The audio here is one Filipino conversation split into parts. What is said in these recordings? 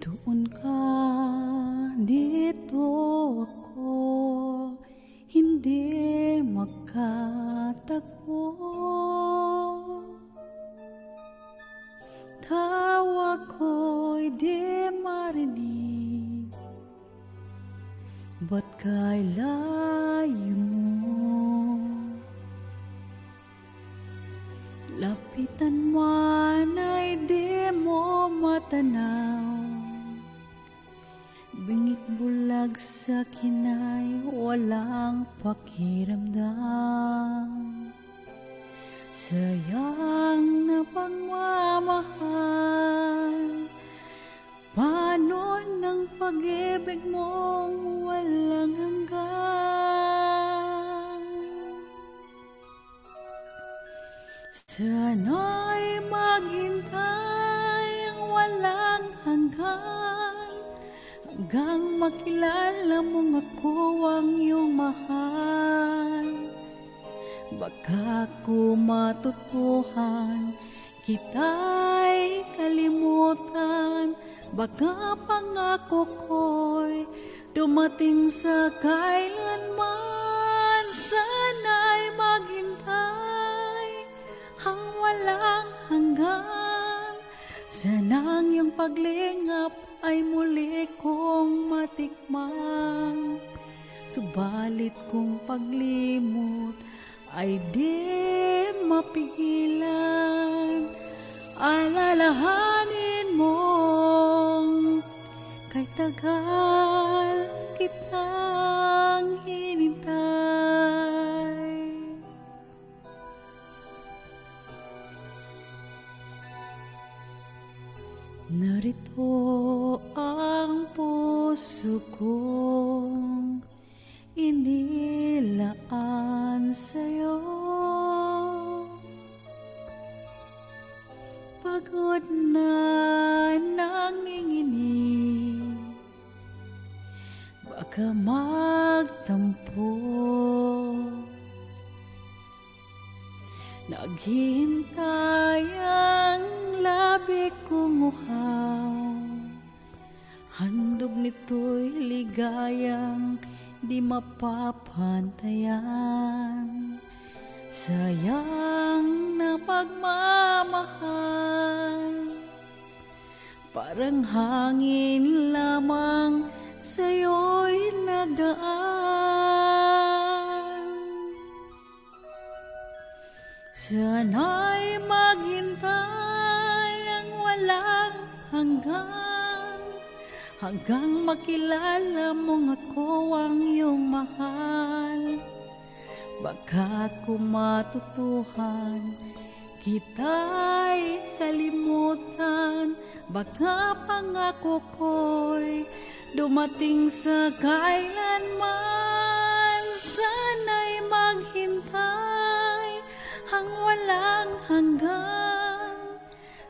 Doon ka, dito ako, hindi magkatagpo. Tawag ko'y di marinig, ba't ka'y layo mo? Lapitan man ay di mo matanaw, bingit bulag sa kinay walang pakiramdam. Sayang na pagmamahal, paano ng pag-ibig mong walang hanggan? Sana'y maghintay ang walang hanggan, hanggang makilala mong ako ang iyong mahal. Baka ko matutuhan, kita'y kalimutan, baka pangako ko'y dumating sa kailanman. Sana'y maghintay ang walang hanggan, sanang iyong paglingap ay muli kong matikman. Subalit kung paglimot ay di mapigilan, alalahanin mong kay tagal kitang hinintay. Narito ang puso kong inilaan sa'yo. Pagod na nanginginig, baka magtampo. Naghihintay ang labi kong uhaw, handog nito'y ligayang di mapapantayan. Sayang na pagmamahal, parang hangin lamang sa'yo'y nagaan. Sana'y maghintay ang walang hanggan, hanggang makilala mong ako ang iyong mahal. Baka ko matutuhan, kita'y kalimutan, baka pangako ko'y dumating sa kailanman. Sana'y maghintay ang walang hanggan,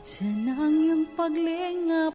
sanang iyong paglingap